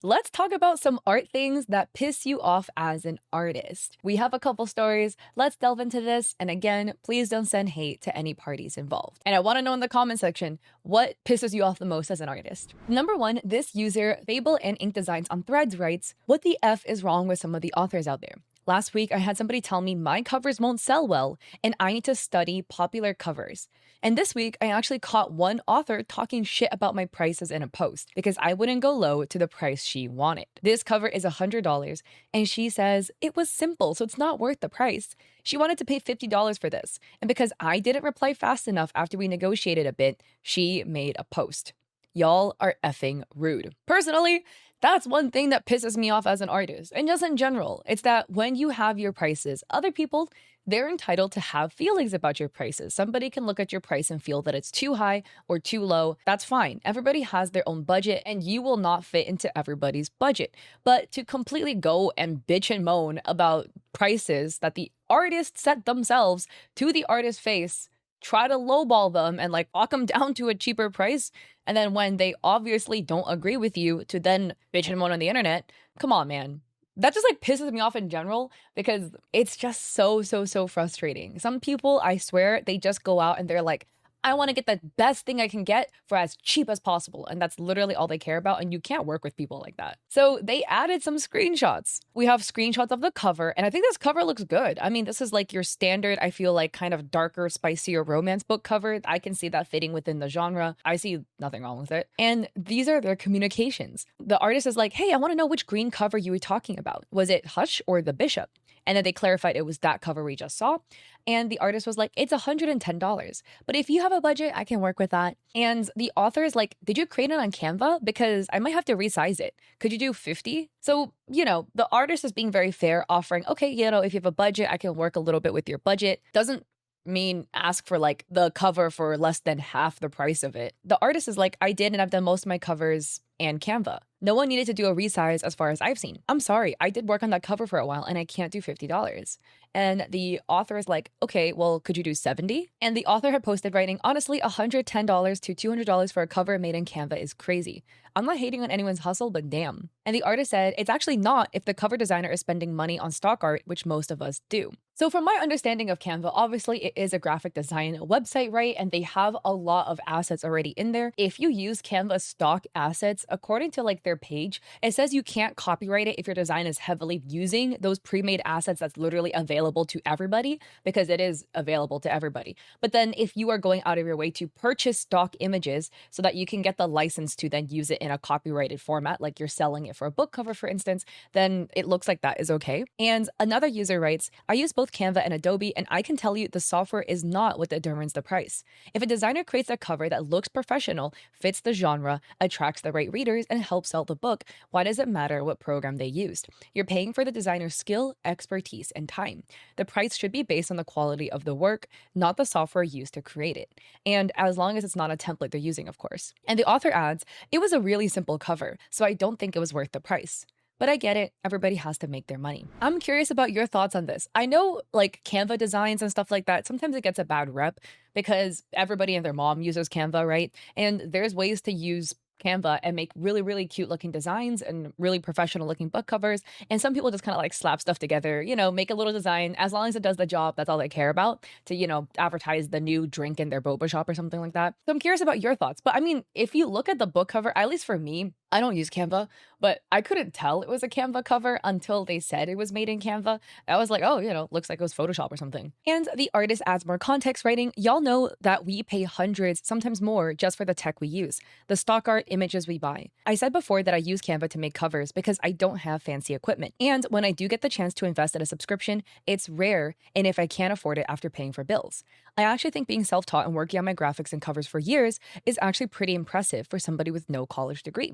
Let's talk about some art things that piss you off as an artist. We have a couple stories. Let's delve into this. And again, please don't send hate to any parties involved. And I want to know in the comment section what pisses you off the most as an artist. Number one, this user, Fable and Ink Designs on Threads, writes, "What the F is wrong with some of the authors out there? Last week, I had somebody tell me my covers won't sell well and I need to study popular covers. And this week, I actually caught one author talking shit about my prices in a post because I wouldn't go low to the price she wanted. This cover is $100 and she says it was simple, so it's not worth the price. She wanted to pay $50 for this. And because I didn't reply fast enough after we negotiated a bit, she made a post. Y'all are effing rude. Personally, that's one thing that pisses me off as an artist. And just in general, it's that when you have your prices, other people, they're entitled to have feelings about your prices. Somebody can look at your price and feel that it's too high or too low. That's fine. Everybody has their own budget and you will not fit into everybody's budget. But to completely go and bitch and moan about prices that the artist set themselves to the artist's face, try to lowball them and like lock them down to a cheaper price. And then when they obviously don't agree with you, to then bitch and moan on the internet, come on, man. That just like pisses me off in general because it's just so frustrating. Some people, I swear, they just go out and they're like, I want to get the best thing I can get for as cheap as possible. And that's literally all they care about. And you can't work with people like that. So they added some screenshots. We have screenshots of the cover. And I think this cover looks good. I mean, this is like your standard, I feel like kind of darker, spicier romance book cover. I can see that fitting within the genre. I see nothing wrong with it. And these are their communications. The artist is like, hey, I want to know which green cover you were talking about. Was it Hush or The Bishop? And then they clarified it was that cover we just saw. And the artist was like, it's $110. But if you have a budget, I can work with that. And the author is like, did you create it on Canva? Because I might have to resize it. Could you do 50? So, the artist is being very fair, offering, okay, if you have a budget, I can work a little bit with your budget. Doesn't mean ask for like the cover for less than half the price of it. The artist is like, I did, and I've done most of my covers and Canva. No one needed to do a resize as far as I've seen. I'm sorry, I did work on that cover for a while and I can't do $50. And the author is like, okay, well, could you do 70? And the author had posted writing, honestly, $110 to $200 for a cover made in Canva is crazy. I'm not hating on anyone's hustle, but damn. And the artist said, it's actually not if the cover designer is spending money on stock art, which most of us do. So from my understanding of Canva, obviously it is a graphic design website, right? And they have a lot of assets already in there. If you use Canva stock assets, according to like their page, it says you can't copyright it if your design is heavily using those pre-made assets that's literally available to everybody, because it is available to everybody. But then if you are going out of your way to purchase stock images so that you can get the license to then use it in a copyrighted format, like you're selling it for a book cover, for instance, then it looks like that is okay. And another user writes, I use both Canva and Adobe, and I can tell you the software is not what determines the price. If a designer creates a cover that looks professional, fits the genre, attracts the right readers, and helps sell the book, why does it matter what program they used? You're paying for the designer's skill, expertise, and time. The price should be based on the quality of the work, not the software used to create it. And as long as it's not a template they're using, of course. And the author adds, it was a really simple cover, so I don't think it was worth the price. But I get it, everybody has to make their money. I'm curious about your thoughts on this. I know like Canva designs and stuff like that, sometimes it gets a bad rep because everybody and their mom uses Canva, right? And there's ways to use Canva and make really cute looking designs and really professional looking book covers. And some people just kind of like slap stuff together, make a little design. As long as it does the job, that's all they care about, to, advertise the new drink in their boba shop or something like that. So I'm curious about your thoughts. But I mean, if you look at the book cover, at least for me, I don't use Canva, but I couldn't tell it was a Canva cover until they said it was made in Canva. I was like, oh, looks like it was Photoshop or something. And the artist adds more context writing, y'all know that we pay hundreds, sometimes more, just for the tech we use, the stock art images we buy. I said before that I use Canva to make covers because I don't have fancy equipment. And when I do get the chance to invest in a subscription, it's rare, and if I can't afford it after paying for bills. I actually think being self-taught and working on my graphics and covers for years is actually pretty impressive for somebody with no college degree.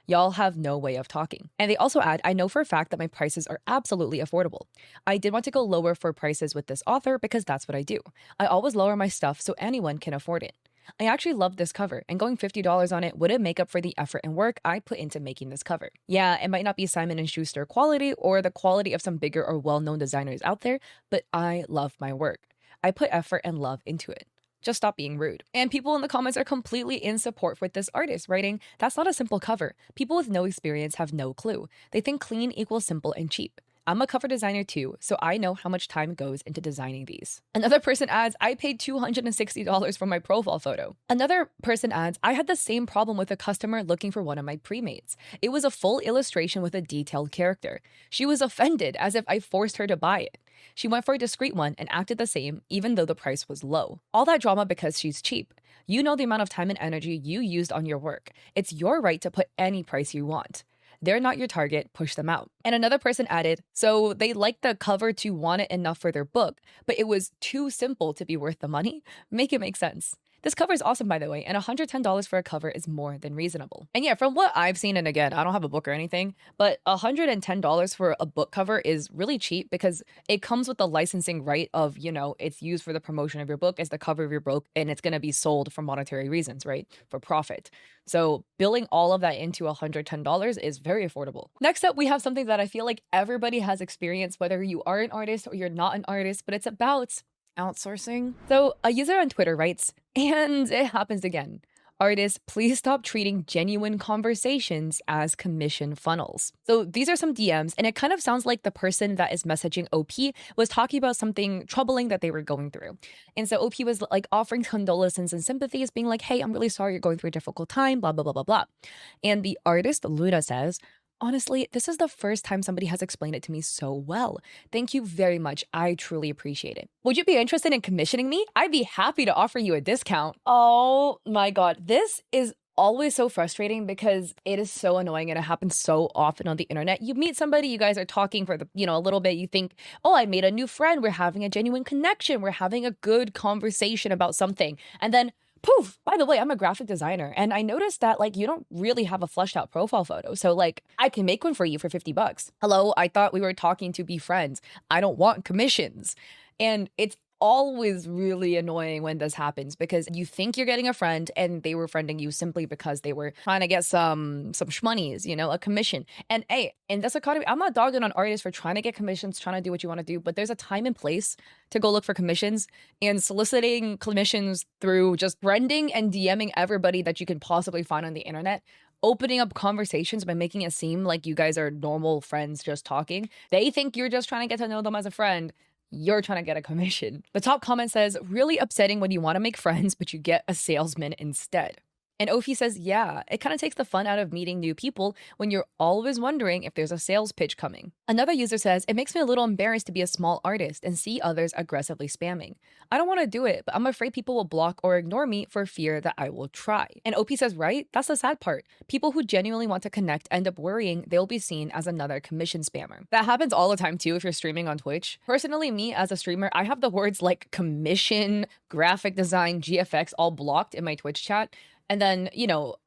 Y'all have no way of talking. And they also add, I know for a fact that my prices are absolutely affordable. I did want to go lower for prices with this author because that's what I do. I always lower my stuff so anyone can afford it. I actually love this cover, and going $50 on it wouldn't make up for the effort and work I put into making this cover. Yeah, it might not be Simon & Schuster quality or the quality of some bigger or well-known designers out there, but I love my work. I put effort and love into it. Just stop being rude. And people in the comments are completely in support with this artist, writing, that's not a simple cover. People with no experience have no clue. They think clean equals simple and cheap. I'm a cover designer too, so I know how much time goes into designing these. Another person adds, I paid $260 for my profile photo. Another person adds, I had the same problem with a customer looking for one of my pre-mates. It was a full illustration with a detailed character. She was offended as if I forced her to buy it. She went for a discreet one and acted the same, even though the price was low. All that drama because she's cheap. You know the amount of time and energy you used on your work. It's your right to put any price you want. They're not your target, push them out. And another person added, so they liked the cover to want it enough for their book, but it was too simple to be worth the money? Make it make sense. This cover is awesome, by the way, and $110 for a cover is more than reasonable. And yeah, from what I've seen, and again, I don't have a book or anything, but $110 for a book cover is really cheap because it comes with the licensing right of, it's used for the promotion of your book as the cover of your book, and it's going to be sold for monetary reasons, right? For profit. So billing all of that into $110 is very affordable. Next up, we have something that I feel like everybody has experienced, whether you are an artist or you're not an artist, but it's about outsourcing. So a user on Twitter writes, and it happens again. Artists, please stop treating genuine conversations as commission funnels. So these are some DMs, and it kind of sounds like the person that is messaging OP was talking about something troubling that they were going through. And so OP was like offering condolences and sympathies, being like, hey, I'm really sorry you're going through a difficult time, blah, blah, blah, blah, blah. And the artist, Luna, says, honestly, this is the first time somebody has explained it to me so well. Thank you very much. I truly appreciate it. Would you be interested in commissioning me? I'd be happy to offer you a discount. Oh my God. This is always so frustrating because it is so annoying and it happens so often on the internet. You meet somebody, you guys are talking for a little bit. You think, oh, I made a new friend. We're having a genuine connection. We're having a good conversation about something. And then poof, by the way, I'm a graphic designer and I noticed that you don't really have a fleshed out profile photo. So I can make one for you for $50. Hello, I thought we were talking to be friends. I don't want commissions. And it's always really annoying when this happens because you think you're getting a friend and they were friending you simply because they were trying to get some shmoneys, a commission. And hey, in this economy, I'm not dogging on artists for trying to get commissions, trying to do what you want to do, but there's a time and place to go look for commissions, and soliciting commissions through just friending and DMing everybody that you can possibly find on the internet, opening up conversations by making it seem like you guys are normal friends just talking. They think you're just trying to get to know them as a friend. You're trying to get a commission. The top comment says, really upsetting when you want to make friends, but you get a salesman instead. And Ofi says, yeah, it kind of takes the fun out of meeting new people when you're always wondering if there's a sales pitch coming. Another user says, it makes me a little embarrassed to be a small artist and see others aggressively spamming. I don't want to do it, but I'm afraid people will block or ignore me for fear that I will try. And OP says, right? That's the sad part. People who genuinely want to connect end up worrying they'll be seen as another commission spammer. That happens all the time too if you're streaming on Twitch. Personally, me as a streamer, I have the words like commission, graphic design, GFX all blocked in my Twitch chat. And then,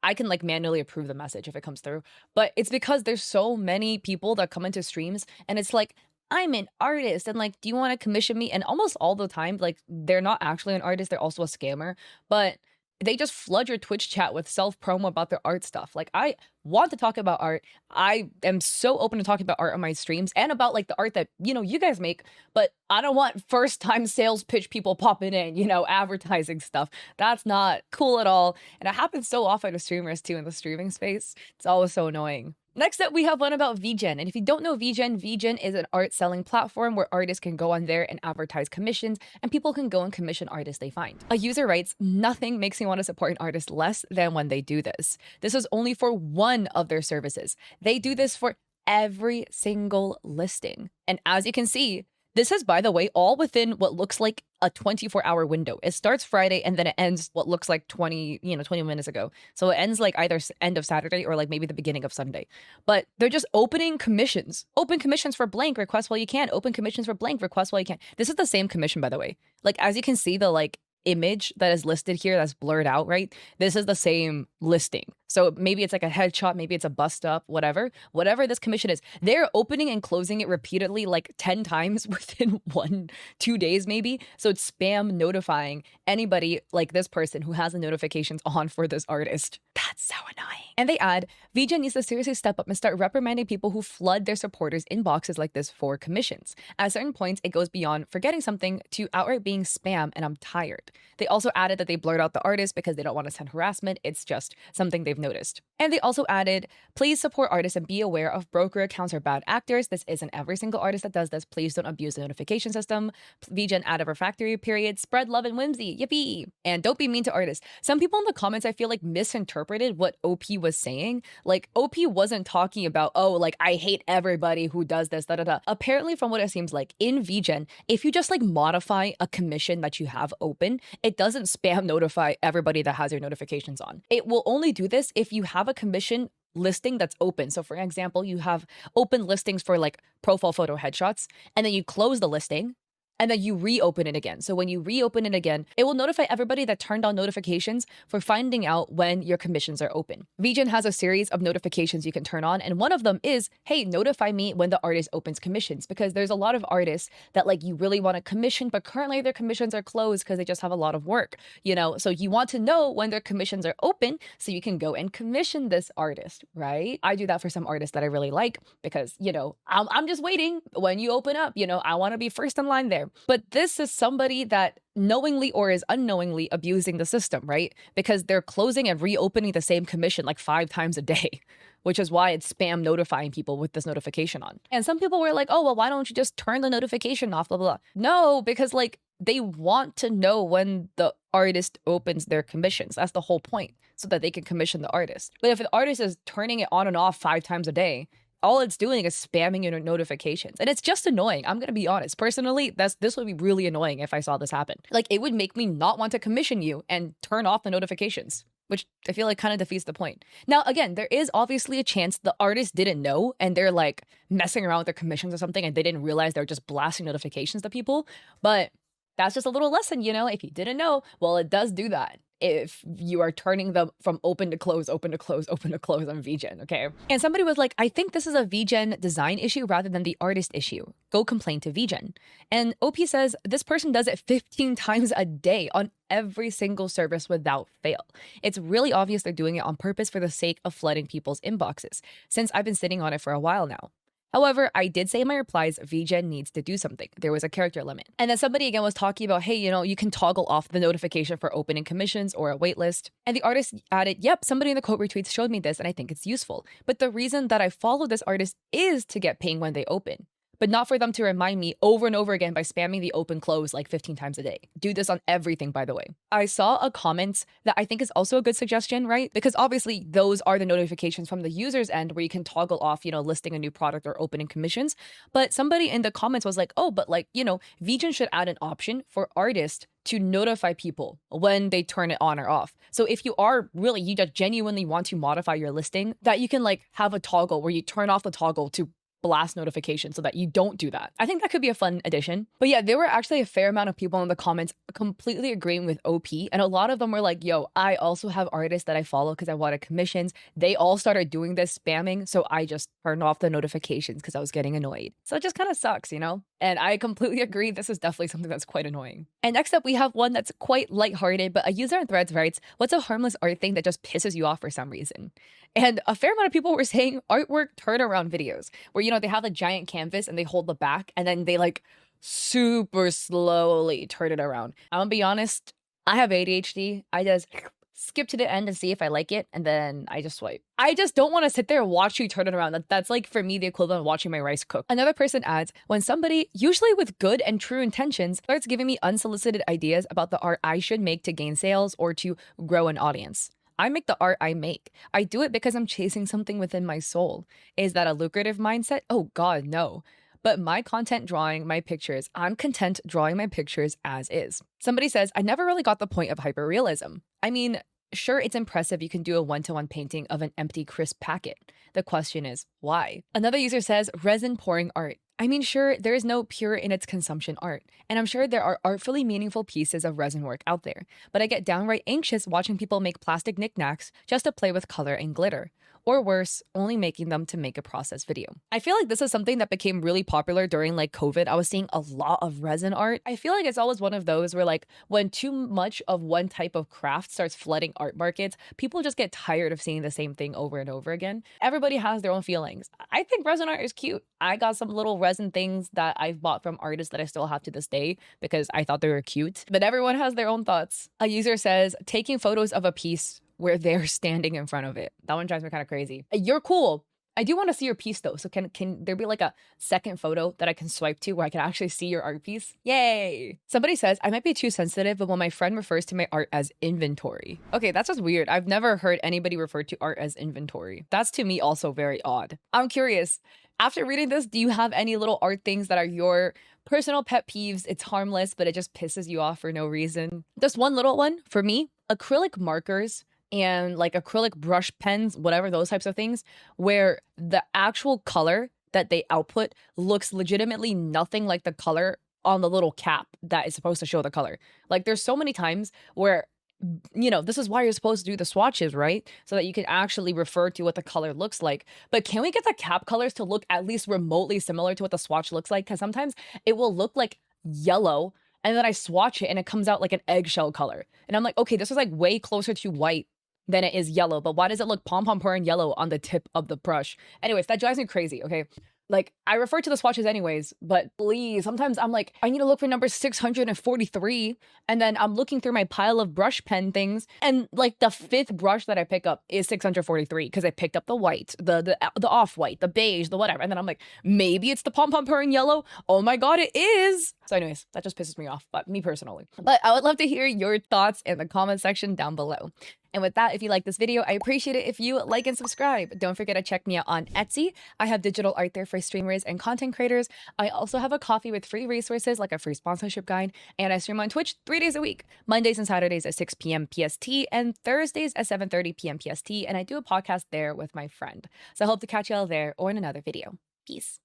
I can manually approve the message if it comes through. But it's because there's so many people that come into streams and it's like, I'm an artist and do you want to commission me? And almost all the time, they're not actually an artist. They're also a scammer, but they just flood your Twitch chat with self-promo about their art stuff. I want to talk about art. I am so open to talking about art on my streams and about the art that, you guys make, but I don't want first time sales pitch people popping in, advertising stuff. That's not cool at all. And it happens so often to streamers too in the streaming space. It's always so annoying. Next up, we have one about VGen. And if you don't know VGen is an art selling platform where artists can go on there and advertise commissions and people can go and commission artists they find. A user writes, nothing makes me want to support an artist less than when they do this. This is only for one of their services. They do this for every single listing. And as you can see, this is, by the way, all within what looks like a 24-hour window. It starts Friday and then it ends what looks like 20 minutes ago. So it ends either end of Saturday or maybe the beginning of Sunday. But they're just opening commissions. Open commissions for blank, request while you can. Open commissions for blank, request while you can. This is the same commission, by the way. As you can see, the image that is listed here that's blurred out, right? This is the same listing. So maybe it's like a headshot, maybe it's a bust up, whatever this commission is. They're opening and closing it repeatedly like 10 times within 2 days maybe. So it's spam notifying anybody like this person who has the notifications on for this artist. That's so annoying. And they add, VJ needs to seriously step up and start reprimanding people who flood their supporters' inboxes like this for commissions. At certain points, it goes beyond forgetting something to outright being spam, and I'm tired. They also added that they blurred out the artist because they don't want to send harassment. It's just something they've noticed. And they also added, please support artists and be aware of broker accounts or bad actors. This isn't every single artist that does this. Please don't abuse the notification system. VJ add a refractory period. Spread love and whimsy. Yippee. And don't be mean to artists. Some people in the comments, I feel like, misinterpreted what OP was saying. Like, OP wasn't talking about, oh, like, I hate everybody who does this, da da da. Apparently, from what it seems like, in VGen, if you just like modify a commission that you have open, it doesn't spam notify everybody that has your notifications on. It will only do this if you have a commission listing that's open. So for example, you have open listings for like profile photo headshots, and then you close the listing, and then you reopen it again. So when you reopen it again, it will notify everybody that turned on notifications for finding out when your commissions are open. VGen has a series of notifications you can turn on, and one of them is, hey, notify me when the artist opens commissions, because there's a lot of artists that like you really want to commission, but currently their commissions are closed because they just have a lot of work, you know? So you want to know when their commissions are open so you can go and commission this artist, right? I do that for some artists that I really like because, you know, I'm just waiting when you open up, you know, I want to be first in line there. But this is somebody that knowingly or is unknowingly abusing the system, right? Because they're closing and reopening the same commission like 5 times a day, which is why it's spam notifying people with this notification on. And some people were like, oh, well, why don't you just turn the notification off, blah, blah, blah. No, because like they want to know when the artist opens their commissions. That's the whole point, so that they can commission the artist. But if the artist is turning it on and off 5 times a day, all it's doing is spamming your notifications. And it's just annoying. I'm going to be honest. Personally, this would be really annoying if I saw this happen. Like, it would make me not want to commission you and turn off the notifications, which I feel like kind of defeats the point. Now, again, there is obviously a chance the artist didn't know and they're like messing around with their commissions or something and they didn't realize they're just blasting notifications to people. But that's just a little lesson, you know? If you didn't know, well, it does do that if you are turning them from open to close, open to close, open to close on VGen, okay? And somebody was like, I think this is a VGen design issue rather than the artist issue. Go complain to VGen. And OP says, this person does it 15 times a day on every single service without fail. It's really obvious they're doing it on purpose for the sake of flooding people's inboxes, since I've been sitting on it for a while now. However, I did say in my replies, VGen needs to do something. There was a character limit. And then somebody again was talking about, hey, you know, you can toggle off the notification for opening commissions or a waitlist. And the artist added, yep, somebody in the quote retweets showed me this and I think it's useful. But the reason that I follow this artist is to get ping when they open, but not for them to remind me over and over again by spamming the open close like 15 times a day. Do this on everything, by the way. I saw a comment that I think is also a good suggestion, right? Because obviously those are the notifications from the user's end where you can toggle off, you know, listing a new product or opening commissions. But somebody in the comments was like, oh, but like, you know, VGen should add an option for artists to notify people when they turn it on or off. So if you are really, you just genuinely want to modify your listing, that you can like have a toggle where you turn off the toggle to blast notifications so that you don't do that. I think that could be a fun addition. But yeah, there were actually a fair amount of people in the comments completely agreeing with OP. And a lot of them were like, yo, I also have artists that I follow because I wanted commissions. They all started doing this spamming. So I just turned off the notifications because I was getting annoyed. So it just kind of sucks, you know? And I completely agree. This is definitely something that's quite annoying. And next up, we have one that's quite lighthearted, but a user in Threads writes, what's a harmless art thing that just pisses you off for some reason? And a fair amount of people were saying artwork turnaround videos where, you know, they have a giant canvas and they hold the back and then they like super slowly turn it around. I'm gonna be honest, I have ADHD. I just skip to the end and see if I like it, and then I just swipe. I just don't want to sit there and watch you turn it around. That's like for me the equivalent of watching my rice cook. Another person adds, when somebody, usually with good and true intentions, starts giving me unsolicited ideas about the art I should make to gain sales or to grow an audience. I make the art I make. I do it because I'm chasing something within my soul. Is that a lucrative mindset? Oh God, no. But my content drawing my pictures, I'm content drawing my pictures as is. Somebody says, I never really got the point of hyperrealism. I mean, sure, it's impressive you can do a one-to-one painting of an empty, crisp packet. The question is, why? Another user says, resin pouring art. I mean, sure, there is no pure in its consumption art, and I'm sure there are artfully meaningful pieces of resin work out there, but I get downright anxious watching people make plastic knickknacks just to play with color and glitter. Or worse, only making them to make a process video. I feel like this is something that became really popular during like COVID. I was seeing a lot of resin art. I feel like it's always one of those where like when too much of one type of craft starts flooding art markets, people just get tired of seeing the same thing over and over again. Everybody has their own feelings. I think resin art is cute. I got some little resin things that I've bought from artists that I still have to this day because I thought they were cute. But everyone has their own thoughts. A user says, taking photos of a piece where they're standing in front of it. That one drives me kind of crazy. You're cool. I do want to see your piece though. So can there be like a second photo that I can swipe to where I can actually see your art piece? Yay. Somebody says, I might be too sensitive, but when my friend refers to my art as inventory. Okay, that's just weird. I've never heard anybody refer to art as inventory. That's to me also very odd. I'm curious. After reading this, do you have any little art things that are your personal pet peeves? It's harmless, but it just pisses you off for no reason. Just one little one for me, acrylic markers and like acrylic brush pens, whatever, those types of things, where the actual color that they output looks legitimately nothing like the color on the little cap that is supposed to show the color. Like there's so many times where, you know, this is why you're supposed to do the swatches, right? So that you can actually refer to what the color looks like. But can we get the cap colors to look at least remotely similar to what the swatch looks like? Because sometimes it will look like yellow and then I swatch it and it comes out like an eggshell color. And I'm like, okay, this is like way closer to white than it is yellow, but why does it look pom-pom purring yellow on the tip of the brush? Anyways, that drives me crazy, okay? Like, I refer to the swatches anyways, but please, sometimes I'm like, I need to look for number 643, and then I'm looking through my pile of brush pen things, and like the fifth brush that I pick up is 643 because I picked up the white, the off-white, the beige, the whatever, and then I'm like, maybe it's the pom-pom purring yellow. Oh my god, it is! So anyways, that just pisses me off, but me personally. But I would love to hear your thoughts in the comment section down below. And with that, if you like this video, I appreciate it if you like and subscribe. Don't forget to check me out on Etsy. I have digital art there for streamers and content creators. I also have a coffee with free resources like a free sponsorship guide. And I stream on Twitch 3 days a week, Mondays and Saturdays at 6 p.m. PST and Thursdays at 7:30 p.m. PST. And I do a podcast there with my friend. So I hope to catch you all there or in another video. Peace.